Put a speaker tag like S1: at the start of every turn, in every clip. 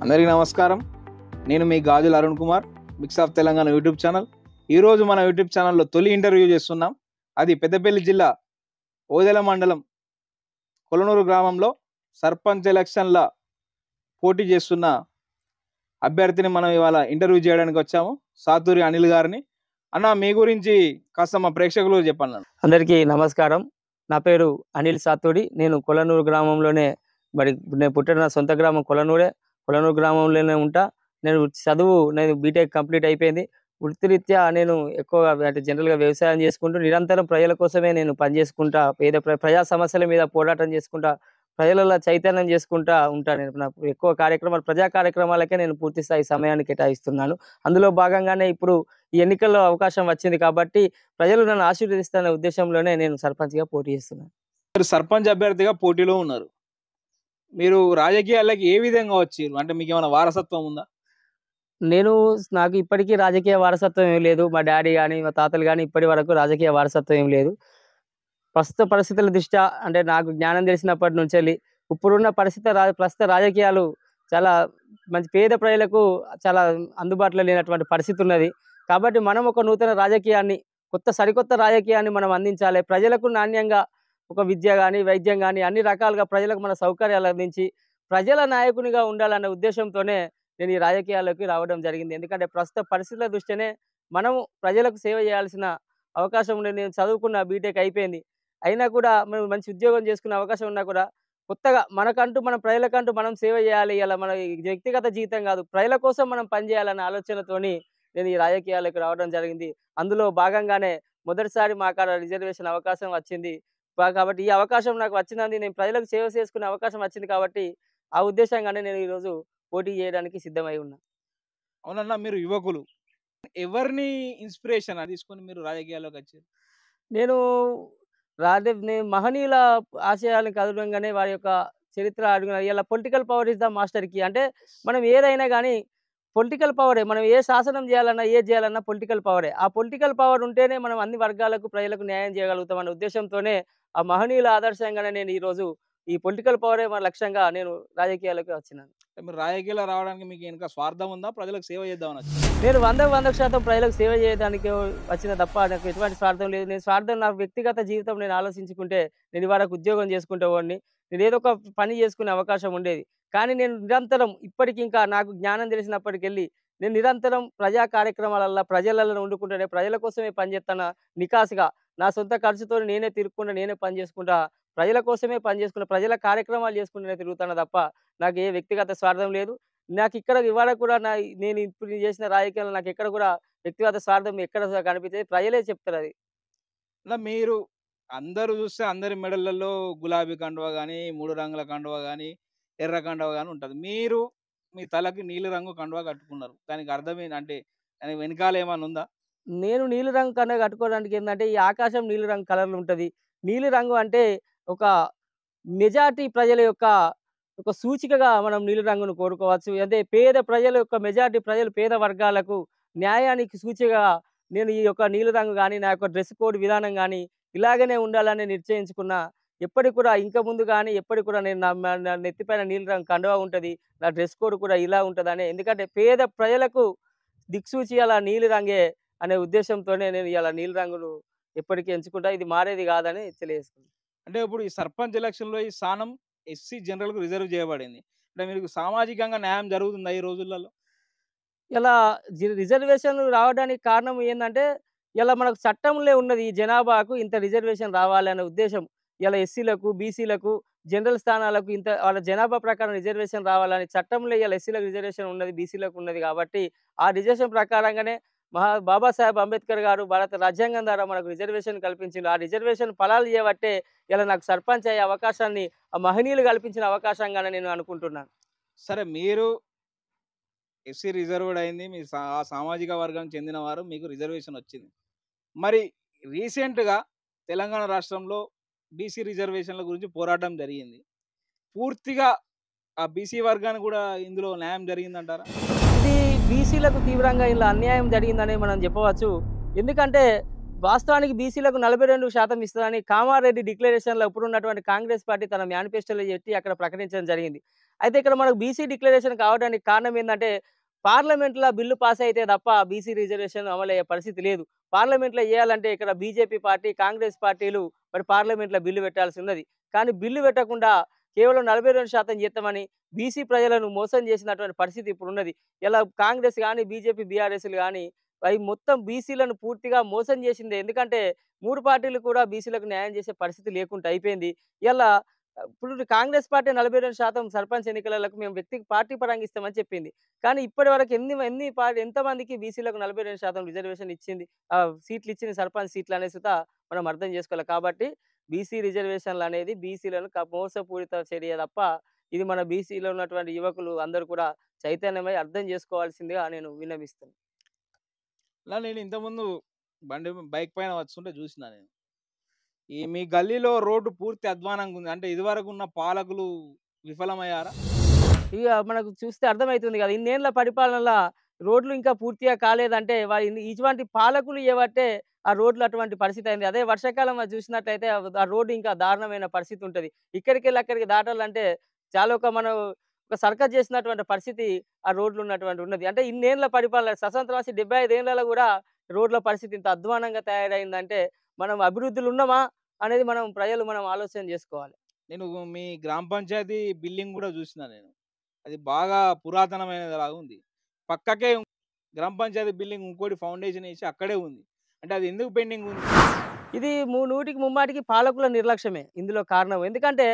S1: అందరికీ నమస్కారం. నేను మీ Gajula Arun Kumar, mix of Telangana YouTube channel. ఈరోజు మన యూట్యూబ్ ఛానల్లో తొలి ఇంటర్వ్యూ చేస్తున్నాం. అది పెద్దపల్లి జిల్లా ఓదెల మండలం కొలనూరు గ్రామంలో సర్పంచ్ ఎలక్షన్ల పోటీ చేస్తున్న అభ్యర్థిని మనం ఇవాళ ఇంటర్వ్యూ చేయడానికి వచ్చాము, సాతూరి అనిల్ గారిని. అన్న, మీ గురించి కాస్త మా ప్రేక్షకులు చెప్పండి.
S2: అందరికీ నమస్కారం. నా పేరు అనిల్ సాతూరి. నేను కొలనూరు గ్రామంలోనే, నేను పుట్టిన సొంత గ్రామం కొలనూరు గ్రామంలోనే ఉంటా. నేను బీటెక్ కంప్లీట్ అయిపోయింది. వృత్తిరీత్యా నేను ఎక్కువగా అంటే జనరల్గా వ్యవసాయం చేసుకుంటూ నిరంతరం ప్రజల కోసమే నేను పనిచేసుకుంటా, ప్రజా సమస్యల మీద పోరాటం చేసుకుంటా, ప్రజలలో చైతన్యం చేసుకుంటా ఉంటాను. నేను నాకు ఎక్కువ ప్రజా కార్యక్రమాలకే నేను పూర్తి స్థాయి సమయాన్ని కేటాయిస్తున్నాను. అందులో భాగంగానే ఇప్పుడు ఈ ఎన్నికల్లో అవకాశం వచ్చింది కాబట్టి ప్రజలు నన్ను ఆశీర్వదిస్తున్న ఉద్దేశంలోనే నేను సర్పంచ్గా పోటీ చేస్తున్నాను.
S1: మీరు సర్పంచ్ అభ్యర్థిగా పోటీలో ఉన్నారు. మీరు రాజకీయాలకి ఏ విధంగా వచ్చారు? అంటే మీకు ఏమైనా వారసత్వం ఉందా?
S2: నాకు ఇప్పటికీ రాజకీయ వారసత్వం ఏం లేదు. మా డాడీ కానీ మా తాతలు కానీ ఇప్పటి వరకు రాజకీయ వారసత్వం ఏం లేదు. ప్రస్తుత పరిస్థితుల దృష్ట్యా, అంటే నాకు జ్ఞానం తెలిసినప్పటి నుంచి ఇప్పుడున్న ప్రస్తుత రాజకీయాలు చాలా మంచి పేద ప్రజలకు చాలా అందుబాటులో లేనటువంటి పరిస్థితి ఉన్నది. కాబట్టి మనం ఒక నూతన రాజకీయాన్ని, సరికొత్త రాజకీయాన్ని మనం అందించాలి. ప్రజలకు నాణ్యంగా ఒక విద్య కానీ వైద్యం కానీ అన్ని రకాలుగా ప్రజలకు మన సౌకర్యాలు అందించి ప్రజల నాయకునిగా ఉండాలన్న ఉద్దేశంతోనే నేను ఈ రాజకీయాల్లోకి రావడం జరిగింది. ఎందుకంటే ప్రస్తుత పరిస్థితుల దృష్ట్యానే మనం ప్రజలకు సేవ చేయాల్సిన అవకాశం ఉండేది. నేను చదువుకున్న బీటెక్ అయిపోయింది, అయినా కూడా మనం మంచి ఉద్యోగం చేసుకునే అవకాశం ఉన్నా కూడా కొత్తగా మన ప్రజలకంటూ మనం సేవ చేయాలి. ఇలా మన వ్యక్తిగత జీవితం కాదు, ప్రజల కోసం మనం పనిచేయాలన్న ఆలోచనతోని నేను ఈ రాజకీయాలకు రావడం జరిగింది. అందులో భాగంగానే మొదటిసారి మా కాడ రిజర్వేషన్ అవకాశం వచ్చింది. కాబట్టి ఈ అవకాశం నాకు వచ్చింది, నేను ప్రజలకు సేవ చేసుకునే అవకాశం వచ్చింది కాబట్టి ఆ ఉద్దేశంగానే నేను ఈరోజు పోటీ చేయడానికి సిద్ధమై ఉన్నా.
S1: అవునన్నా, మీరు యువకులు, ఎవరిని ఇన్స్పిరేషన్ తీసుకొని మీరు రాజకీయాల్లోకి వచ్చారు?
S2: నేను మహనీయుల ఆశయాలకు అనుగుణంగానే వారి యొక్క చరిత్ర అడుగున ఇలా political power is the master key. అంటే మనం ఏదైనా కానీ పొలిటికల్ పవరే, మనం ఏ శాసనం చేయాలన్నా ఏది చేయాలన్నా పొలిటికల్ పవరే. ఆ పొలిటికల్ పవర్ ఉంటేనే మనం అన్ని వర్గాలకు ప్రజలకు న్యాయం చేయగలుగుతాం అనే ఉద్దేశంతోనే, ఆ మహనీయుల ఆదర్శంగానే నేను ఈరోజు ఈ పొలిటికల్ పవరే మన లక్ష్యంగా నేను రాజకీయాలకు వచ్చినాను.
S1: మీరు రాజకీయాల్లో రావడానికి మీకు ఇంకా స్వార్థం ఉందా? ప్రజలకు సేవ చేద్దామని వచ్చారు?
S2: నేను 100% ప్రజలకు సేవ చేయడానికి వచ్చిన తప్ప నాకు ఎటువంటి స్వార్థం లేదు. నా వ్యక్తిగత జీవితం నేను ఆలోచించుకుంటే నేను ఇవాళకు ఉద్యోగం చేసుకునేవాడిని, నేను ఏదో ఒక పని చేసుకునే అవకాశం ఉండేది. కానీ నేను నిరంతరం ఇప్పటికి ఇంకా నాకు జ్ఞానం తెలిసినప్పటికెళ్ళి నేను నిరంతరం ప్రజా కార్యక్రమాలల్లో ప్రజలలో వండుకుంటూనే ప్రజల కోసమే పనిచేస్తాను. నికాసుగా నా సొంత ఖర్చుతో నేనే తిరుగుకుంటా, నేనే పని చేసుకుంటా, ప్రజల కోసమే పనిచేసుకుంటా, ప్రజల కార్యక్రమాలు చేసుకుంటూనే తిరుగుతాను తప్ప నాకు ఏ వ్యక్తిగత స్వార్థం లేదు. నాకు ఇక్కడ ఇవాళ కూడా నేను ఇప్పుడు చేసిన రాజకీయాలు నాకు ఎక్కడ కూడా వ్యక్తిగత స్వార్థం ఎక్కడ కనిపించేది ప్రజలే చెప్తారు అది.
S1: అలా మీరు అందరూ చూస్తే అందరి మెడలలో గులాబీ కండువా కానీ, 3 రంగుల కండువా కానీ, ఎర్ర కండువా కానీ ఉంటుంది. మీరు మీ తలకి నీలి రంగు కండువా కట్టుకున్నారు. దానికి అర్థం ఏంటంటే దానికి వెనకాల ఏమైనా ఉందా?
S2: నేను నీలి రంగు కండువా కట్టుకోవడానికి ఏంటంటే, ఈ ఆకాశం నీలి రంగు కలర్లు ఉంటుంది. నీలి రంగు అంటే ఒక మెజారిటీ ప్రజల యొక్క ఒక సూచికగా మనం నీలి రంగును కోరుకోవచ్చు. అంటే పేద ప్రజల యొక్క మెజారిటీ ప్రజలు, పేద వర్గాలకు న్యాయానికి సూచికగా నేను ఈ యొక్క నీలి రంగు కానీ, నా యొక్క డ్రెస్ కోడ్ విధానం కానీ ఇలాగనే ఉండాలని నిశ్చయించుకున్నా. ఎప్పటికి కూడా ఇంక ముందు కానీ ఎప్పటికి కూడా నేను నా నెత్తిపైన నీలి రంగు కండువా ఉంటుంది, నా డ్రెస్ కోడ్ కూడా ఇలా ఉంటుందని. ఎందుకంటే పేద ప్రజలకు దిక్సూచి అలా నీలి రంగే అనే ఉద్దేశంతోనే నేను ఇలా నీలి రంగును ఎప్పటికీ ఎంచుకుంటా. ఇది మారేది కాదని తెలియజేసుకుంటాను.
S1: అంటే ఇప్పుడు ఈ సర్పంచ్ ఎలక్షన్లో ఈ స్థానం ఎస్సీ జనరల్కు రిజర్వ్ చేయబడింది. అంటే మీకు సామాజికంగా న్యాయం జరుగుతుందా ఈ రోజులలో?
S2: ఇలా రిజర్వేషన్ రావడానికి కారణం ఏంటంటే, ఇలా మనకు చట్టంలో ఉన్నది ఈ జనాభాకు ఇంత రిజర్వేషన్ రావాలి అనే ఉద్దేశం. ఇలా ఎస్సీలకు, బీసీలకు, జనరల్ స్థానాలకు ఇంత వాళ్ళ జనాభా ప్రకారం రిజర్వేషన్ రావాలని చట్టంలో ఇలా ఎస్సీలకు రిజర్వేషన్ ఉన్నది, బీసీలకు ఉన్నది కాబట్టి ఆ రిజర్వేషన్ ప్రకారంగానే బాబాసాహెబ్ అంబేద్కర్ గారు భారత రాజ్యాంగం ద్వారా మనకు రిజర్వేషన్ కల్పించింది. ఆ రిజర్వేషన్ ఫలాలు చేయబట్టే ఇలా నాకు సర్పంచ్ అయ్యే అవకాశాన్ని ఆ మహనీయులు కల్పించిన అవకాశంగానే నేను అనుకుంటున్నాను.
S1: సరే, మీరు ఎస్సీ రిజర్వ్డ్ అయింది, మీ సామాజిక వర్గానికి చెందిన వారు, మీకు రిజర్వేషన్ వచ్చింది. మరి రీసెంట్గా తెలంగాణ రాష్ట్రంలో బీసీ రిజర్వేషన్ల గురించి పోరాటం జరిగింది. పూర్తిగా ఆ బీసీ వర్గానికి కూడా ఇందులో న్యాయం జరిగిందంటారా?
S2: ఇది బీసీలకు తీవ్రంగా ఇలా అన్యాయం జరిగిందని మనం చెప్పవచ్చు. ఎందుకంటే వాస్తవానికి బీసీలకు 42% ఇస్తదని కామారెడ్డి డిక్లరేషన్‌లో ఇప్పుడున్నటువంటి కాంగ్రెస్ పార్టీ తన మేనిఫెస్టోలో పెట్టి అక్కడ ప్రకటించడం జరిగింది. అయితే ఇక్కడ మనకు బీసీ డిక్లరేషన్ కావడానికి కారణం ఏందంటే, పార్లమెంట్‌లో బిల్లు పాస్ అయితే తప్ప బీసీ రిజర్వేషన్ అమలయ్యే పరిస్థితి లేదు. పార్లమెంట్‌లో చేయాలంటే ఇక్కడ బీజేపీ పార్టీ, కాంగ్రెస్ పార్టీలు మరి పార్లమెంట్‌లో బిల్లు పెట్టాల్సి ఉన్నది. కానీ బిల్లు పెట్టకుండా కేవలం 42% చేస్తామని బీసీ ప్రజలను మోసం చేసినటువంటి పరిస్థితి ఇప్పుడున్నది. ఇలా కాంగ్రెస్ గాని, బీజేపీ, బీఆర్ఎస్‌లు గాని అయి మొత్తం బీసీలను పూర్తిగా మోసం చేసిందే. ఎందుకంటే 3 పార్టీలు కూడా బీసీలకు న్యాయం చేసే పరిస్థితి లేకుండా అయిపోయింది. ఇయాల ఇప్పుడు కాంగ్రెస్ పార్టీ 42% సర్పంచ్ ఎన్నికలకు మేము పార్టీ పరంగా ఇస్తామని చెప్పింది. కానీ ఇప్పటివరకు ఎంతమందికి బీసీలకు 42% రిజర్వేషన్ ఇచ్చింది? సీట్లు ఇచ్చింది సర్పంచ్ సీట్లు అనేది సుత మనం అర్థం చేసుకోవాలి. కాబట్టి బీసీ రిజర్వేషన్‌లనేది బీసీలను మోసపూరిత చర్య తప్ప, ఇది మన బీసీలో ఉన్నటువంటి యువకులు అందరూ కూడా చైతన్యమై అర్థం చేసుకోవాల్సిందిగా నేను విన్నవిస్తున్నాను.
S1: అలా నేను ఇంతకుముందు బైక్ పైన వస్తుంటే చూసిన నేను. ఈ మీ గల్లీలో రోడ్డు పూర్తి అధ్వానంగా ఉంది. అంటే ఇదివరకు ఉన్న పాలకులు విఫలమయ్యారా?
S2: ఇగ మనకు చూస్తే అర్థమైతుంది కదా! ఇన్నేళ్ల పరిపాలనల రోడ్లు ఇంకా పూర్తిగా కాలేదంటే ఇటువంటి పాలకులు చేయబట్టే ఆ రోడ్లు అటువంటి పరిస్థితి అయింది. అదే వర్షాకాలం చూసినట్లయితే ఆ రోడ్డు ఇంకా దారుణమైన పరిస్థితి ఉంటది. ఇక్కడికెళ్ళి అక్కడికి దాటాలంటే చాలా మనం ఒక సర్కస్ చేసినటువంటి పరిస్థితి ఆ రోడ్లు ఉన్నది. అంటే ఇన్నేళ్ల పరిపాలన స్వతంత్రం వచ్చి 75 ఏళ్లలో కూడా రోడ్ల పరిస్థితి ఇంత అధ్వానంగా తయారైందంటే మనం అభివృద్ధిలో ఉన్నామా అనేది మనం ఆలోచన చేసుకోవాలి.
S1: నేను మీ గ్రామ పంచాయతీ బిల్డింగ్ కూడా చూసిన నేను. అది బాగా పురాతనమైనదిలాగా ఉంది. పక్కకే గ్రామ పంచాయతీ బిల్డింగ్ ఇంకోటి ఫౌండేషన్ ఏసి అక్కడే ఉంది. అంటే అది ఎందుకు పెండింగ్ ఉంది?
S2: ఇది నూటికి ముమ్మాటికి పాలకుల నిర్లక్ష్యమే ఇందులో కారణం. ఎందుకంటే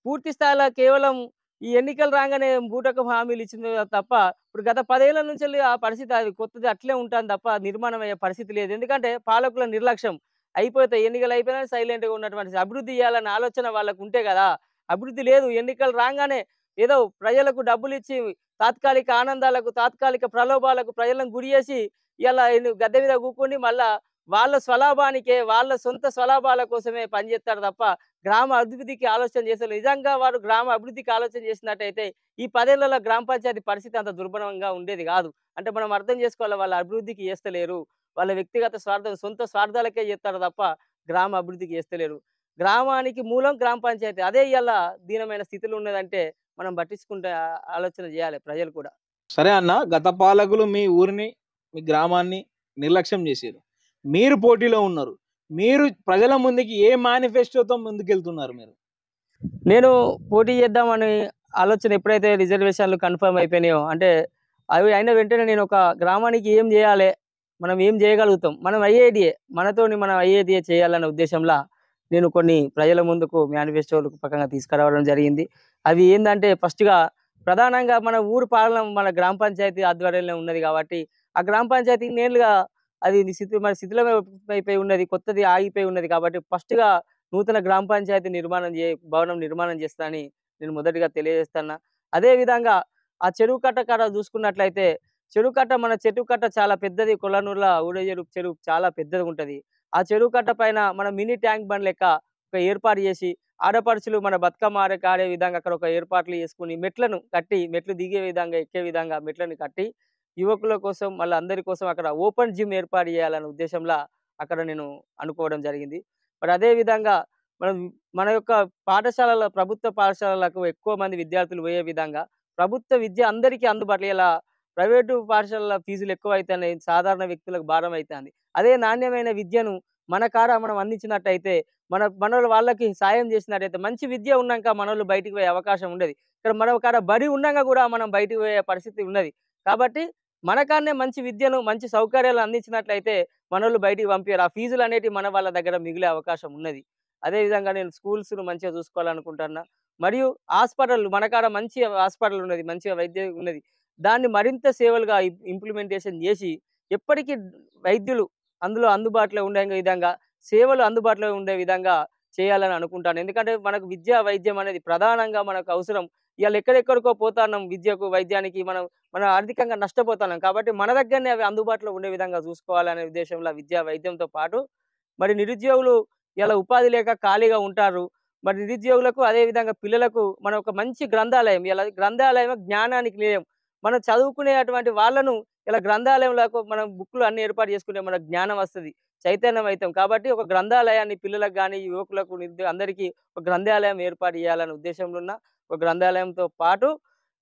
S2: పూర్తి స్థాయిలో కేవలం ఈ ఎన్నికలు రాగానే బూటకపు హామీలు ఇచ్చింది తప్ప, ఇప్పుడు గత 10 ఏళ్ల నుంచెల్లి ఆ పరిస్థితి అది కొత్తది అట్లే ఉంటాంది తప్ప నిర్మాణం అయ్యే పరిస్థితి లేదు. ఎందుకంటే పాలకుల నిర్లక్ష్యం. అయిపోతాయి ఎన్నికలు అయిపోయినా సైలెంట్‌గా ఉన్నటువంటి అభివృద్ధి చేయాలన్న ఆలోచన వాళ్ళకు ఉంటే గదా! అభివృద్ధి లేదు. ఎన్నికలు రాంగానే ఏదో ప్రజలకు డబ్బులిచ్చి తాత్కాలిక ఆనందాలకు, తాత్కాలిక ప్రలోభాలకు ప్రజలను గురి చేసి ఇయాల గద్దె మీద కూకొని మళ్ళా వాళ్ళ స్వలాభానికే, వాళ్ళ సొంత స్వలాభాల కోసమే పనిచేస్తారు తప్ప, గ్రామ అభివృద్ధికి ఆలోచన చేస్తలేరు. నిజంగా వారు గ్రామ అభివృద్ధికి ఆలోచన చేసినట్టయితే, ఈ 10 ఏళ్లలో గ్రామ పంచాయతీ పరిస్థితి అంత దుర్భరంగా ఉండేది గాదు. అంటే మనం అర్థం చేసుకోవాలి వాళ్ళ అభివృద్ధికి చేస్తలేరు. వాళ్ళ వ్యక్తిగత స్వార్థం, సొంత స్వార్థాలకే చేస్తారు తప్ప, గ్రామ అభివృద్ధికి చేస్తలేరు. గ్రామానికి మూలం గ్రామ పంచాయతీ. అదే ఇయాల దీనమైన స్థితిలో ఉన్నదంటే, మనం పట్టించుకుంటే ఆలోచన చేయాలి ప్రజలు కూడా.
S1: సరే అన్న, గత పాలకులు మీ ఊరిని, మీ గ్రామాన్ని నిర్లక్ష్యం చేశారు. మీరు పోటీలో ఉన్నారు. మీరు ప్రజల ముందుకి ఏ మేనిఫెస్టోతో ముందుకెళ్తున్నారు మీరు?
S2: నేను పోటీ చేద్దామని ఆలోచన ఎప్పుడైతే రిజర్వేషన్లు కన్ఫర్మ్ అయిపోయినాయో, అంటే అవి అయిన వెంటనే నేను ఒక గ్రామానికి ఏం చేయాలి, మనం ఏం చేయగలుగుతాం, మనం అయ్యేది చేయాలన్న ఉద్దేశంలో నేను కొన్ని ప్రజల ముందుకు మేనిఫెస్టోలు పక్కగా తీసుకురావడం జరిగింది. అవి ఏంటంటే ఫస్ట్‌గా ప్రధానంగా మన ఊరు పాలన మన గ్రామ పంచాయతీ ఆధ్వర్యంలో ఉన్నది కాబట్టి, ఆ గ్రామ పంచాయతీ ఇన్నేళ్లుగా అది శిథిలమే అయిపోయి ఉన్నది. కొత్తది ఆగిపోయి ఉన్నది కాబట్టి ఫస్ట్‌గా నూతన గ్రామ పంచాయతీ భవనం నిర్మాణం చేస్తానని నేను మొదటిగా తెలియజేస్తున్నా. అదే విధంగా ఆ చెరువు కట్ట కాడ చూసుకున్నట్లయితే, మన చెరువు కట్ట చాలా పెద్దది. కొల్లనూరుల చెరువు చాలా పెద్దగా ఉంటది. ఆ చెరువు కట్ట పైన మన మినీ ట్యాంక్ బండ్ లెక్క ఒక ఏర్పాటు చేసి, ఆడపడుచులు మన బతుకమ్మ ఆడే విధంగా అక్కడ ఒక ఏర్పాట్లు చేసుకొని, మెట్లను కట్టి, మెట్లు దిగే విధంగా, ఎక్కే విధంగా మెట్లను కట్టి, యువకుల కోసం మళ్ళీ అందరి కోసం అక్కడ ఓపెన్ జిమ్ ఏర్పాటు చేయాలనే ఉద్దేశంలో అక్కడ నేను అనుకోవడం జరిగింది. మరి అదే విధంగా మనం మన యొక్క ప్రభుత్వ పాఠశాలలకు ఎక్కువ మంది విద్యార్థులు పోయే విధంగా ప్రభుత్వ విద్య అందరికీ అందుబాటులో, ఇలా ప్రైవేటు పాఠశాలల ఫీజులు ఎక్కువైతున్నాయి. సాధారణ వ్యక్తులకు భారం అయితాంది. అదే నాణ్యమైన విద్యను మనం అందించినట్టయితే, మనోళ్ళు వాళ్ళకి సాయం చేసినట్టయితే, మంచి విద్య ఉన్నాక మనోళ్ళు బయటికి పోయే అవకాశం ఉండదు. ఇక్కడ మన కాడ బడి ఉన్నాక కూడా మనం బయటికి పోయే పరిస్థితి ఉన్నది. కాబట్టి మన కాడనే మంచి విద్యను, మంచి సౌకర్యాలు అందించినట్లయితే మనోళ్ళు బయటికి పంపియరు. ఆ ఫీజులు అనేటివి మన వాళ్ళ దగ్గర మిగిలే అవకాశం ఉన్నది. అదే విధంగా నేను స్కూల్స్‌ను మంచిగా చూసుకోవాలనుకుంటున్నా. మరియు హాస్పిటల్ మన కాడ మంచి హాస్పిటల్ ఉన్నది. మంచిగా వైద్యం ఉన్నది. దాన్ని మరింత సేవలుగా ఇంప్లిమెంటేషన్ చేసి, ఎప్పటికీ వైద్యులు అందులో అందుబాటులో ఉండే విధంగా, సేవలు అందుబాటులో ఉండే విధంగా చేయాలని అనుకుంటాను. ఎందుకంటే మనకు విద్య, వైద్యం అనేది ప్రధానంగా మనకు అవసరం. ఇయాల ఎక్కడెక్కడికో పోతున్నాం విద్యకు, వైద్యానికి. మనం ఆర్థికంగా నష్టపోతున్నాం. కాబట్టి మన దగ్గరనే అవి అందుబాటులో ఉండే విధంగా చూసుకోవాలనే ఉద్దేశంలో విద్య, వైద్యంతో పాటు మరి నిరుద్యోగులు ఇలా ఉపాధి లేక ఖాళీగా ఉంటారు. మరి నిరుద్యోగులకు అదే విధంగా పిల్లలకు మనం ఒక మంచి గ్రంథాలయం, గ్రంథాలయం జ్ఞానానికి నిలయం. మనం చదువుకునేటువంటి వాళ్ళను ఇలా గ్రంథాలయంలో మనం బుక్‌లు అన్నీ ఏర్పాటు చేసుకుంటే మనకు జ్ఞానం వస్తది. చైతన్యం అవుతాం. కాబట్టి ఒక గ్రంథాలయాన్ని పిల్లలకు గాని, యువకులకు అందరికీ ఒక గ్రంథాలయం ఏర్పాటు చేయాలనే ఉద్దేశంలో ఉన్న ఒక గ్రంథాలయంతో పాటు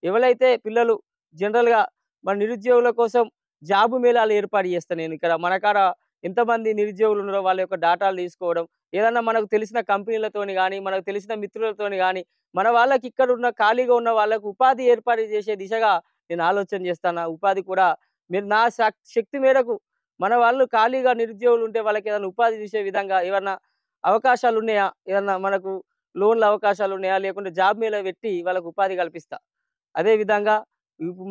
S2: ఎవలైతే పిల్లలు జనరల్‌గా మన నిరుద్యోగుల కోసం జాబు మేళాలు ఏర్పాటు చేస్తా నేను. ఇక్కడ మన కాడ ఎంతమంది నిరుద్యోగులు ఉన్నారో వాళ్ళ యొక్క డాటాలు తీసుకోవడం, ఏదన్నా మనకు తెలిసిన కంపెనీలతోని గాని, మనకు తెలిసిన మిత్రులతోని గాని, మన వాళ్ళకి ఇక్కడున్న ఖాళీగా ఉన్న వాళ్ళకు ఉపాధి ఏర్పాటు చేసే దిశగా నేను ఆలోచన చేస్తాను. ఉపాధి కూడా మీరు నా శక్తి మేరకు మన వాళ్ళు ఖాళీగా నిరుద్యోగులు ఉంటే వాళ్ళకి ఏదైనా ఉపాధి చేసే విధంగా ఏమన్నా అవకాశాలు ఉన్నాయా? ఏదన్నా మనకు లోన్‌ల అవకాశాలు ఉన్నాయా? లేకుంటే జాబ్ మేళా పెట్టి వాళ్ళకి ఉపాధి కల్పిస్తా. అదే విధంగా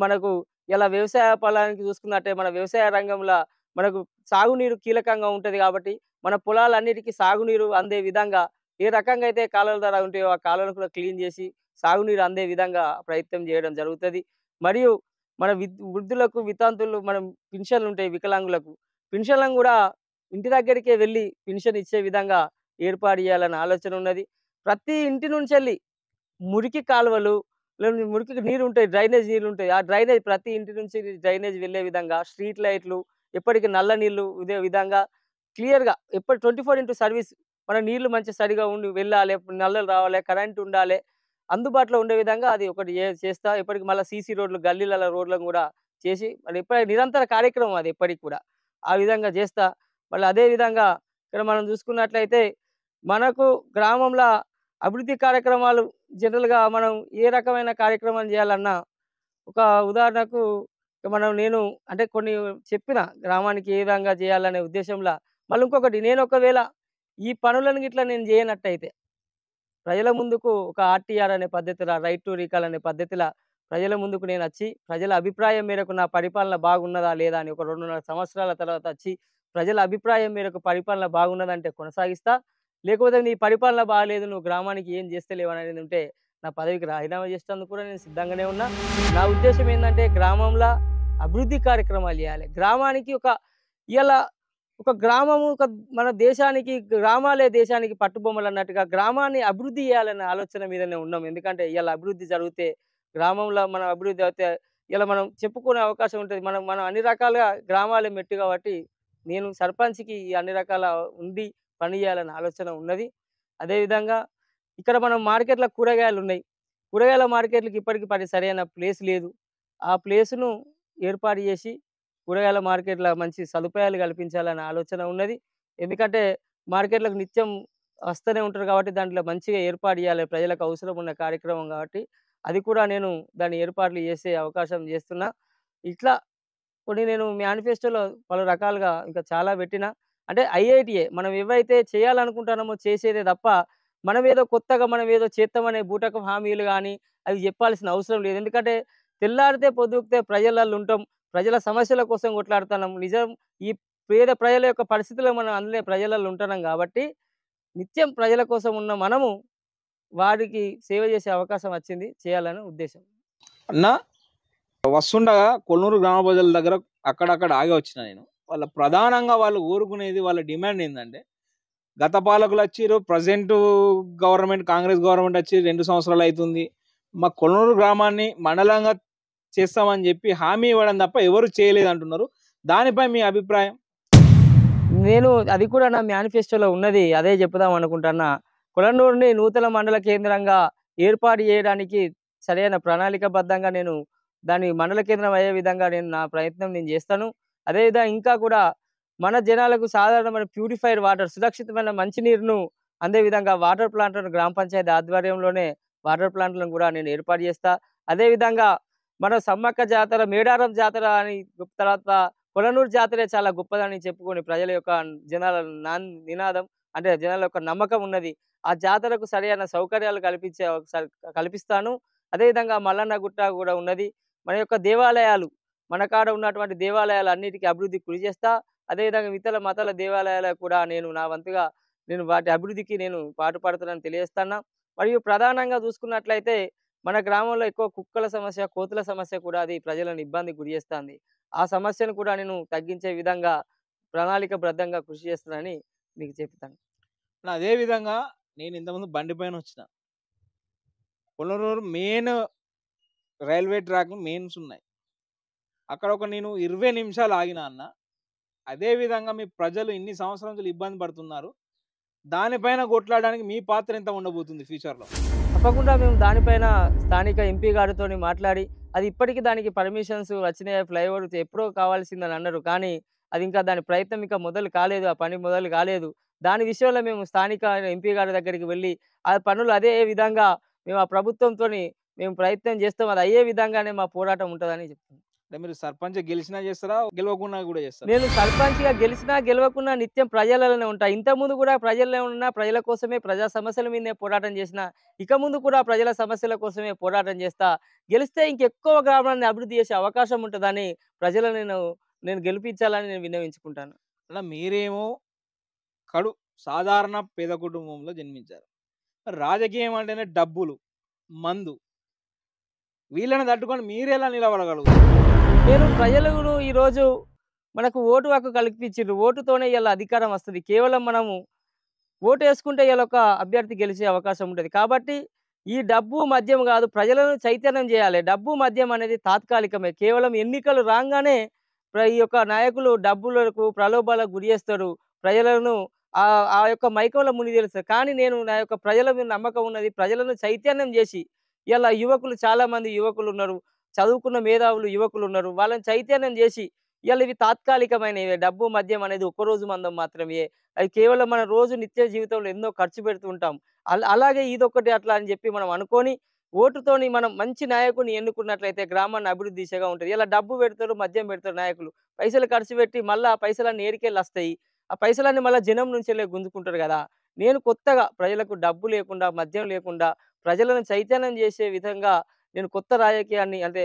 S2: మనకు ఇలా వ్యవసాయ పొలానికి చూసుకున్నట్టే మన వ్యవసాయ రంగంలో మనకు సాగునీరు కీలకంగా ఉంటది కాబట్టి, మన పొలాలన్నిటికీ సాగునీరు అందే విధంగా ఏ రకంగా అయితే కాలువల ద్వారా ఉంటాయో ఆ కాలువలను కూడా క్లీన్ చేసి సాగునీరు అందే విధంగా ప్రయత్నం చేయడం జరుగుతది. మరియు మన వృద్ధులకు, వితంతువులు మనం పింఛన్లుంటాయి వికలాంగులకు. పింఛన్లను గూడా ఇంటి దగ్గరికే వెళ్లి పింఛన్ ఇచ్చే విధంగా ఏర్పాటు చేయాలన్న ఆలోచన ఉన్నది. ప్రతి ఇంటి నుంచెల్లి మురికి కాలువలు, మురికి నీరుంటాయి. డ్రైనేజ్ నీళ్లుంటాయి. ఆ డ్రైనేజ్ ప్రతి ఇంటి నుంచి డ్రైనేజ్ వెళ్ళే విధంగా స్ట్రీట్ లైట్లు, ఎప్పటికి నల్ల నీళ్లు ఇదే విధంగా క్లియర్‌గా ఎప్పటి 24 సర్వీస్ మన నీళ్లు మంచిగా సరిగా ఉండి వెళ్ళాలే, నల్లలు రావాలే, కరెంట్ ఉండాలే. అందుబాటులో ఉండే విధంగా అది ఒకటి చేస్తా. ఎప్పటికి మళ్ళా సీసీ రోడ్లు గల్లీలలో రోడ్లను గూడా చేసి మరి నిరంతర కార్యక్రమం అది ఎప్పటికి కూడా. ఆ విధంగా చేస్తా. మళ్ళీ అదే విధంగా ఇక్కడ మనం చూసుకున్నట్లయితే మనకు గ్రామంలో అభివృద్ధి కార్యక్రమాలు జనరల్‌గా మనం ఏ రకమైన కార్యక్రమం చేయాలన్నా ఒక ఉదాహరణకు నేను అంటే కొన్ని చెప్పిన గ్రామానికి ఏ విధంగా చేయాలనే ఉద్దేశంలో మళ్ళీ ఇంకొకటి నేను ఒకవేళ ఈ పనులను గిట్లా నేను చేయనట్టయితే ప్రజల ముందుకు ఒక ఆర్‌టీఆర్ అనే పద్ధతిలో రైట్ టు రీకాల్ అనే పద్ధతిలో ప్రజల ముందుకు నేనొచ్చి ప్రజల అభిప్రాయం మేరకు నా పరిపాలన బాగున్నదా లేదా అని ఒక 2.5 సంవత్సరాల తర్వాత వచ్చి ప్రజల అభిప్రాయం మేరకు పరిపాలన బాగున్నదంటే కొనసాగిస్తా. లేకపోతే నీ పరిపాలన బాగాలేదు నువ్వు గ్రామానికి ఏం చేస్తలేవు అనేది ఉంటే నా పదవికి రాజీనామా చేసేందుకు కూడా నేను సిద్ధంగానే ఉన్నా. నా ఉద్దేశ్యం ఏందంటే గ్రామంలో అభివృద్ధి కార్యక్రమాలు చేయాలి. గ్రామానికి ఇయాల ఒక గ్రామము మన దేశానికి గ్రామాలే దేశానికి పట్టుబొమ్మలన్నట్టుగా గ్రామాన్ని అభివృద్ధి చేయాలనే ఆలోచన మీదనే ఉన్నాం. ఎందుకంటే ఇయాల అభివృద్ధి జరిగితే గ్రామంలో మనం అభివృద్ధి అవుతే ఇలా మనం చెప్పుకునే అవకాశం ఉంటది. మనం మనం అన్ని రకాలుగా గ్రామాలే మెట్టు కాబట్టి నేను సర్పంచ్‌కి అన్ని రకాల ఉండి పని చేయాలనే ఆలోచన ఉన్నది. అదేవిధంగా ఇక్కడ మనం మార్కెట్‌లో కూరగాయలున్నాయి. కూరగాయల మార్కెట్‌లకి ఇప్పటికి సరైన ప్లేస్ లేదు. ఆ ప్లేస్‌ను ఏర్పాటు చేసి కూరగాయల మార్కెట్‌ల మంచి సదుపాయాలు కల్పించాలనే ఆలోచన ఉన్నది. ఎందుకంటే మార్కెట్‌లకు నిత్యం వస్తూనే ఉంటారు కాబట్టి దాంట్లో మంచిగా ఏర్పాటు చేయాలి. ప్రజలకు అవసరం ఉన్న కార్యక్రమం కాబట్టి అది కూడా నేను దాన్ని ఏర్పాట్లు చేసే అవకాశం చేస్తున్నా. ఇట్లా కొన్ని నేను మేనిఫెస్టోలో పలు రకాలుగా ఇంకా చాలా పెట్టినా. అంటే ఐఐటీఏ మనం ఏవైతే చేయాలనుకుంటున్నామో చేసేదే తప్ప, మనమేదో కొత్తగా మనమేదో చేత్తామనే బూటకపు హామీలు గాని, అవి చెప్పాల్సిన అవసరం లేదు. ఎందుకంటే తెల్లారితే పొద్దుకుతే ప్రజలల్లో ఉంటాం. ప్రజల సమస్యల కోసం కొట్లాడుతున్నాం. నిజం ఈ పేద ప్రజల యొక్క పరిస్థితుల్లో మనం అందులో ప్రజలలో ఉంటున్నాం కాబట్టి, నిత్యం ప్రజల కోసం ఉన్న మనము వారికి సేవ చేసే అవకాశం వచ్చింది. చేయాలని ఉద్దేశం.
S1: అన్న వస్తుండగా కొల్లూరు గ్రామ ప్రజల దగ్గర అక్కడక్కడ ఆగి వచ్చిన నేను. ప్రధానంగా వాళ్ళు కోరుకునేది వాళ్ళ డిమాండ్ ఏందంటే, గత పాలకులు వచ్చిర్రు, ప్రజెంట్ గవర్నమెంట్ కాంగ్రెస్ గవర్నమెంట్ వచ్చి 2 సంవత్సరాలు అవుతుంది. మా కొల్లూరు గ్రామాన్ని మండలంగా చేస్తామని చెప్పి హామీ ఇవ్వడం తప్ప ఎవరు చేయలేదు అంటున్నారు. దానిపై మీ అభిప్రాయం?
S2: నేను అది కూడా నా మేనిఫెస్టోలో ఉన్నది. అదే చెప్పుదాం అనుకుంటున్నా. కొలనూరుని నూతన మండల కేంద్రంగా ఏర్పాటు చేయడానికి సరైన ప్రణాళికాబద్ధంగా నేను దాన్ని మండల కేంద్రం అయ్యే విధంగా నా ప్రయత్నం నేను చేస్తాను. అదేవిధంగా ఇంకా కూడా మన జనాలకు సాధారణమైన ప్యూరిఫైడ్ వాటర్, సురక్షితమైన మంచినీరును అందే విధంగా వాటర్ ప్లాంట్‌లను గ్రామ పంచాయతీ ఆధ్వర్యంలోనే వాటర్ ప్లాంట్‌లను కూడా నేను ఏర్పాటు చేస్తా. అదేవిధంగా మన సమ్మక్క జాతర, మేడారం జాతర అని తర్వాత కొలనూరు జాతరే చాలా గొప్పదని చెప్పుకొని ప్రజల యొక్క జనాల నినాదం అంటే జనాల యొక్క నమ్మకం ఉన్నది. ఆ జాతరకు సరైన సౌకర్యాలు కల్పిస్తాను. అదేవిధంగా మల్లన్న గుట్ట కూడా ఉన్నది. మన యొక్క దేవాలయాలు, మన కాడ ఉన్నటువంటి దేవాలయాలు అన్నిటికీ అభివృద్ధికి కృషి చేస్తా. అదేవిధంగా ఇతర మతాల దేవాలయాలకు కూడా నేను నా వంతుగా వాటి అభివృద్ధికి పాటుపడతానని తెలియజేస్తున్నా. మరియు ప్రధానంగా చూసుకున్నట్లయితే మన గ్రామంలో ఎక్కువ కుక్కల సమస్య, కోతుల సమస్య కూడా అది ప్రజలను ఇబ్బందికి గురిచేస్తుంది. ఆ సమస్యను కూడా నేను తగ్గించే విధంగా ప్రణాళికాబద్ధంగా కృషి చేస్తానని మీకు చెప్తాను.
S1: అదే విధంగా నేను ఇంతకుముందు బండి పైన వచ్చిన. Kolluru main railway track mains ఉన్నాయి. అక్కడ నేను 20 నిమిషాలు ఆగిన అన్న. అదే విధంగా మీ ప్రజలు ఇన్ని సంవత్సరాల నుంచి ఇబ్బంది పడుతున్నారు. దానిపైన కొట్లాడడానికి మీ పాత్ర ఎంత ఉండబోతుంది ఫ్యూచర్‌లో?
S2: తప్పకుండా మేము దానిపైన స్థానిక ఎంపీ గారితోని మాట్లాడి, అది ఇప్పటికి దానికి పర్మిషన్స్ వచ్చినాయి. ఫ్లైఓవర్ ఎప్పుడో కావాల్సిందని అన్నారు. కానీ అది ఇంకా దాని ప్రయత్నం ఇంకా మొదలు కాలేదు. ఆ పని మొదలు కాలేదు. దాని విషయంలో మేము స్థానిక ఎంపీ గారి దగ్గరికి వెళ్లి, ఆ పనులు అదే విధంగా మేము ఆ ప్రభుత్వంతోని మేము ప్రయత్నం చేస్తాం. అది అయ్యే విధంగానే మా పోరాటం ఉంటదని చెప్తున్నాం.
S1: అంటే మీరు సర్పంచ్ గెలిచినా చేస్తారా? గెలవకుండా కూడా చేస్తారా?
S2: నేను సర్పంచ్‌గా గెలిచినా, గెలవకున్నా నిత్యం ప్రజలలోనే ఉంటా. ఇంతకుముందు కూడా ప్రజల్లో ఉన్నా, ప్రజల కోసమే, ప్రజా సమస్యల మీదనే పోరాటం చేసినా, ఇక ముందు కూడా ప్రజల సమస్యల కోసమే పోరాటం చేస్తా. గెలిస్తే ఇంకెక్కువ గ్రామాన్ని అభివృద్ధి చేసే అవకాశం ఉంటదని ప్రజలను నేను గెలిపించాలని నేను విన్నవించుకుంటాను.
S1: అలా మీరేమో కడు సాధారణ పేద కుటుంబంలో జన్మించారు. రాజకీయం అంటేనే డబ్బులు, మందు వీళ్ళని తట్టుకొని మీరెలా నిలబడగలుగుతారు?
S2: నేను ప్రజలను ఈరోజు మనకు ఓటు హక్కు కల్పించిండ్రు. ఓటుతోనే ఇయాల అధికారం వస్తది. కేవలం మనము ఓటేసుకుంటే ఇయాలొక అభ్యర్థి గెలిచే అవకాశం ఉంటది. కాబట్టి ఈ డబ్బు, మద్యం గాదు ప్రజలను చైతన్యం జేయాలె. డబ్బు, మద్యం అనేది తాత్కాలికమే. కేవలం ఎన్నికలు రాంగానే ఈ యొక్క నాయకులు డబ్బులకు, ప్రలోభాలకు గురి చేస్తారు. ప్రజలను ఆ యొక్క మైకంలో మునిగేలుస్తారు. కానీ నేను నా యొక్క ప్రజల మీద నమ్మకం ఉన్నది. ప్రజలను చైతన్యం జేసి ఇయాల యువకులు చాలామంది యువకులున్నారు. చదువుకున్న మేధావులు యువకులున్నారు. వాళ్ళని చైతన్యం జేసి ఇయాల ఇవి తాత్కాలికమైనవే. డబ్బు, మద్యం అనేది ఒక్కరోజు మందం మాత్రమే. అది కేవలం మన రోజు నిత్య జీవితంలో ఎన్నో ఖర్చు పెడుతూ ఉంటాం. అలాగే ఇదొక్కటి అట్లా అని చెప్పి మనం అనుకోని, ఓటుతోని మనం మంచి నాయకుడిని ఎన్నుకున్నట్లయితే గ్రామాన్ని అభివృద్ధి దిశగా ఉంటది. ఇలా డబ్బు పెడతారు, మద్యం పెడతారు నాయకులు. పైసలు ఖర్చు పెట్టి మళ్ళా ఆ పైసలన్నీ ఏడికెళ్ళొస్తాయి. ఆ పైసలన్నీ మళ్ళా జనం నుంచెల్లే గుంజుకుంటారు గదా! నేను కొత్తగా ప్రజలకు డబ్బు లేకుండా, మద్యం లేకుండా ప్రజలను చైతన్యం చేసే విధంగా నేను కొత్త రాజకీయాన్ని అంటే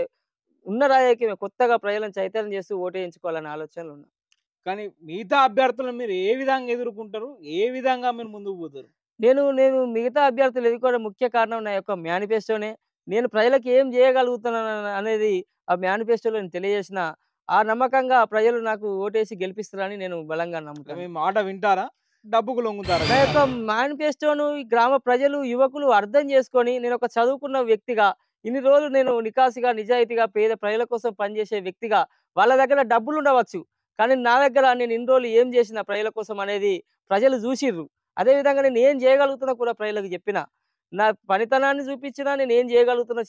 S2: ఉన్న రాజకీయమే కొత్తగా ప్రజలను చైతన్యం చేస్తూ ఓటేయించుకోవాలనే ఆలోచనలో ఉన్నా.
S1: కానీ మిగతా అభ్యర్థులను మీరు ఏ విధంగా ఎదుర్కుంటారు? ఏ విధంగా మీరు ముందుకు పోతారు?
S2: నేను మిగతా అభ్యర్థులు ఎదుర్కోవడం ముఖ్య కారణం నా యొక్క మేనిఫెస్టోనే. నేను ప్రజలకు ఏం చేయగలుగుతున్నాను అనేది ఆ మేనిఫెస్టోలో నేను తెలియజేసిన, ఆ నమ్మకంగా ప్రజలు నాకు ఓటేసి గెలిపిస్తారని నేను బలంగా
S1: అంటే
S2: నమ్ముతాను.
S1: మీ మాట వింటారా? డబ్బుకు లొంగుతారా
S2: నా యొక్క
S1: జనాలు?
S2: మేనిఫెస్టోను ఈ గ్రామ ప్రజలు, యువకులు అర్థం చేసుకొని నేనొక చదువుకున్న వ్యక్తిగా, ఇన్ని రోజులు నేను నికాసిగా, నిజాయితీగా పేద ప్రజల కోసం పనిచేసే వ్యక్తిగా, వాళ్ళ దగ్గర డబ్బులుండవచ్చు. కానీ నా దగ్గర నేను ఇన్ని రోజులు ఏం చేసిన ప్రజల కోసం అనేది ప్రజలు జూషిర్రు. అదే విధంగా నేను ఏం చేయగలుగుతున్నా కూడా ప్రజలకు చెప్పిన. నా పనితనాన్ని చూపించినా, నేను ఏం చేయగలుగుతున్నా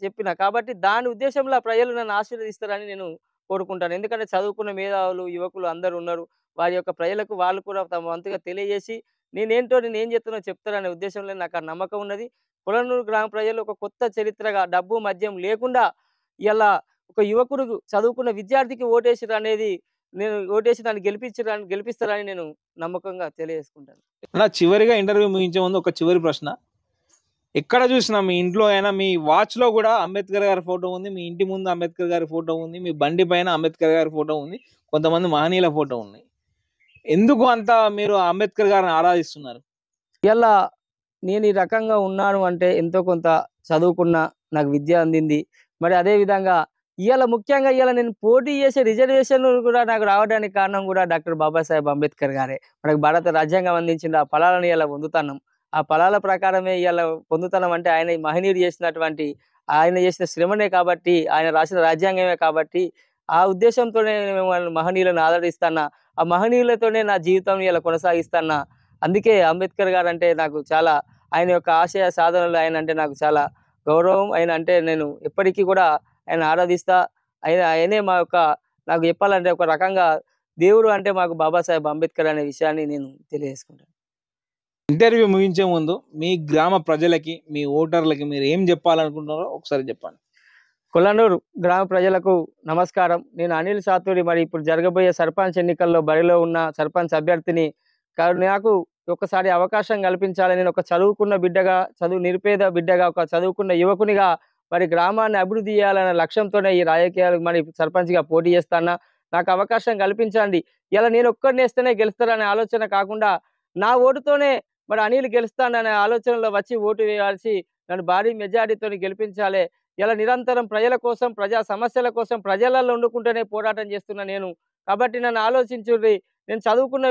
S2: చెప్పిన. కాబట్టి దాని ఉద్దేశంలో ప్రజలు నన్ను ఆశీర్వదిస్తారని నేను కోరుకుంటాను. ఎందుకంటే చదువుకున్న మేధావులు, యువకులు అందరూ ఉన్నారు. వారి యొక్క ప్రజలకు వాళ్ళు కూడా తమ వంతుగా తెలియజేసి, నేనేం చేస్తున్నానో చెప్తారనే ఉద్దేశంలో నాకు ఆ నమ్మకం ఉన్నది. పులనూరు గ్రామ ప్రజలు ఒక కొత్త చరిత్రగా డబ్బు, మద్యం లేకుండా ఇయాల ఒక యువకుడు చదువుకున్న విద్యార్థికి ఓటేసిరనేది నేను ఓటేసి నన్ను గెలిపిస్తారని నేను నమ్మకంగా తెలియజేసుకుంటాను.
S1: అలా చివరిగా ఇంటర్వ్యూ ముగించే ముందు ఒక చివరి ప్రశ్న. ఎక్కడ చూసినా మీ ఇంట్లో అయినా మీ వాచ్‌లో గూడా అంబేద్కర్ గారి ఫోటో ఉంది. మీ ఇంటి ముందు అంబేద్కర్ గారి ఫోటో ఉంది. మీ బండి పైన అంబేద్కర్ గారి ఫోటో ఉంది. కొంతమంది మహనీయుల ఫోటో ఉన్నాయి. ఎందుకు అంత మీరు అంబేద్కర్ గారిని ఆరాధిస్తున్నారు?
S2: ఇయాల నేను ఈ రకంగా ఉన్నాను అంటే ఎంతో కొంత చదువుకున్నా, నాకు విద్య అందింది. మరి అదే విధంగా ముఖ్యంగా నేను పోటీ చేసే రిజర్వేషన్‌లు కూడా నాకు రావడానికి కారణం కూడా డాక్టర్ బాబాసాహెబ్ అంబేద్కర్ గారే. మనకు భారత రాజ్యాంగం అందించిన ఆ ఫలాలను ఇయాల పొందుతున్నాం. ఆ ఫలాల ప్రకారమే ఇయాల పొందుతున్నాం అంటే ఆయన ఈ మహనీయుడు చేసినటువంటి ఆయన చేసిన శ్రమనే కాబట్టి, ఆయన రాసిన రాజ్యాంగమే కాబట్టి, ఆ ఉద్దేశంతోనే మేము వాళ్ళ మహనీయులను ఆదరిస్తన్నా. ఆ మహనీయులతోనే నా జీవితం ఇలా కొనసాగిస్తన్నా. అందుకే అంబేద్కర్ గారంటే నాకు చాలా ఆయన యొక్క ఆశయ సాధనలు ఆయనంటే నాకు చాలా గౌరవం. ఆయన అంటే నేను ఎప్పటికీ కూడా ఆయన ఆరాధిస్తా. ఆయనే మా యొక్క నాకు చెప్పాలంటే ఒక రకంగా దేవుడు అంటే మాకు బాబాసాహెబ్ అంబేద్కర్ అనే విషయాన్ని నేను తెలియజేసుకుంటాను.
S1: ఇంటర్వ్యూ ముగించే ముందు మీ గ్రామ ప్రజలకి, మీ ఓటర్లకి మీరు ఏం చెప్పాలనుకుంటున్నారో ఒకసారి చెప్పండి.
S2: కొల్లనూరు గ్రామ ప్రజలకు నమస్కారం. నేను అనిల్ సాతూరి. మరి ఇప్పుడు జరగబోయే సర్పంచ్ ఎన్నికల్లో బరిలో ఉన్న సర్పంచ్ అభ్యర్థిని. నాకు ఒక్కసారి అవకాశం కల్పించాలని నేను ఒక చదువుకున్న బిడ్డగా, నిరుపేద బిడ్డగా, ఒక చదువుకున్న యువకునిగా మరి గ్రామాన్ని అభివృద్ధి చేయాలనే లక్ష్యంతోనే ఈ రాజకీయాలు మరి సర్పంచ్‌గా పోటీ చేస్తాన్నా. నాకు అవకాశం కల్పించండి. నేను ఒక్కడినేస్తేనే గెలుస్తారనే ఆలోచన కాకుండా, నా ఓటుతోనే మరి అనిల్ గెలుస్తాడనే ఆలోచనలో వచ్చి ఓటు వేయాల్సి నన్ను భారీ మెజారిటీతోని గెలిపించాలే. నిరంతరం ప్రజల కోసం, ప్రజా సమస్యల కోసం ప్రజలలో వండుకుంటూనే పోరాటం చేస్తున్నా నేను. కాబట్టి నన్ను ఆలోచించుర్రి. నేను చదువుకున్న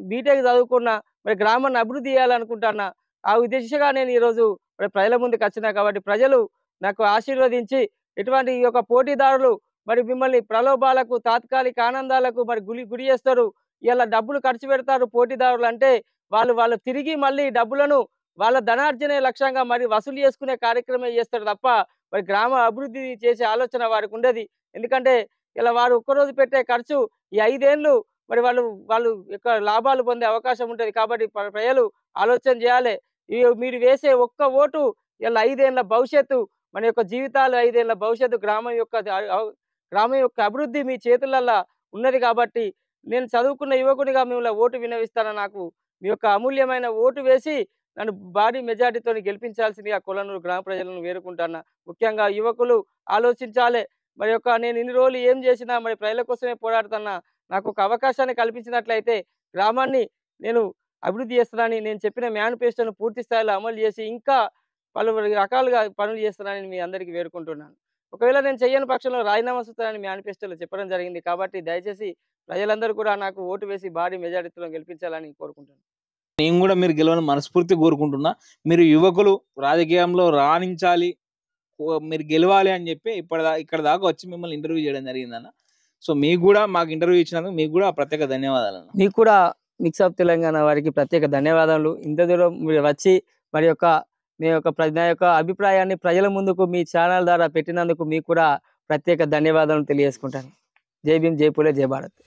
S2: బీటెక్ చదువుకున్నా. మరి గ్రామాన్ని అభివృద్ధి చేయాలనుకుంటాన్నా. ఆ దిశగా నేను ఈరోజు మరి ప్రజల ముందుకొచ్చినా కాబట్టి ప్రజలు నాకు ఆశీర్వదించి, ఎటువంటి ఈ యొక్క పోటీదారులు మరి మిమ్మల్ని ప్రలోభాలకు తాత్కాలిక ఆనందాలకు మరి గురి చేస్తారు. ఇలా డబ్బులు ఖర్చు పెడతారు పోటీదారులు అంటే వాళ్ళు తిరిగి మళ్ళీ డబ్బులను వాళ్ళ ధనార్జనే లక్ష్యంగా మరి వసూలు చేసుకునే కార్యక్రమం చేస్తారు తప్ప మరి గ్రామ అభివృద్ధి చేసే ఆలోచన వారికి ఉండదు. ఎందుకంటే ఇలా వారు ఒక్కరోజు పెట్టే ఖర్చు ఈ 5 ఏళ్ళు మరి వాళ్ళు యొక్క లాభాలు పొందే అవకాశం ఉంటది. కాబట్టి ప్రజలు ఆలోచన చేయాలి. మీరు వేసే ఒక్క ఓటు ఇలా 5 ఏళ్ల భవిష్యత్తు, మన యొక్క జీవితాలు 5 ఏళ్ల భవిష్యత్తు, గ్రామం యొక్క అభివృద్ధి మీ చేతులల్లా ఉన్నది. కాబట్టి నేను చదువుకున్న యువకునిగా మిమ్మల్ని ఓటు విన్నవిస్తాను. నాకు మీ యొక్క అమూల్యమైన ఓటు వేసి నన్ను భారీ మెజారిటీతోని గెలిపించాల్సిందిగా కొలనూరు గ్రామ ప్రజలను వేడుకుంటున్నా. ముఖ్యంగా యువకులు ఆలోచించాలి. మరి యొక్క నేను ఇన్ని రోజులు ఏం చేసినా మరి ప్రజల కోసమే పోరాడుతున్నా. నాకు ఒక అవకాశాన్ని కల్పించినట్లయితే గ్రామాన్ని నేను అభివృద్ధి చేస్తానని, నేను చెప్పిన మేనిఫెస్టోను పూర్తి స్థాయిలో అమలు చేసి ఇంకా పలు రకాలుగా పనులు చేస్తానని మీ అందరికీ వేడుకుంటున్నాను. ఒకవేళ నేను చెయ్యని పక్షంలో రాజీనామా చేస్తానని మేనిఫెస్టోలో చెప్పడం జరిగింది. కాబట్టి దయచేసి ప్రజలందరూ కూడా నాకు ఓటు వేసి భారీ మెజారిటీతో గెలిపించాలని కోరుకుంటున్నాను.
S1: నేను కూడా మీరు గెలవని మనస్ఫూర్తిగా కోరుకుంటున్నా. మీరు యువకులు రాజకీయంలో రాణించాలి, మీరు గెలవాలి అని చెప్పి ఇక్కడ దాకా వచ్చి మిమ్మల్ని ఇంటర్వ్యూ చేయడం జరిగిందన్న. సో మీకు కూడా మాకు ఇంటర్వ్యూ ఇచ్చినందుకు మీకు కూడా ప్రత్యేక ధన్యవాదాలు అన్న.
S2: మీకు కూడా మిక్స్ ఆఫ్ తెలంగాణ వారికి ప్రత్యేక ధన్యవాదాలు. ఇంత దూరం మీరు వచ్చి మరి నా యొక్క అభిప్రాయాన్ని ప్రజల ముందుకు మీ ఛానల్ ద్వారా పెట్టినందుకు మీకు కూడా ప్రత్యేక ధన్యవాదాలు తెలియజేసుకుంటాను. జై భీమ్, జై పూలే, జై భారత్.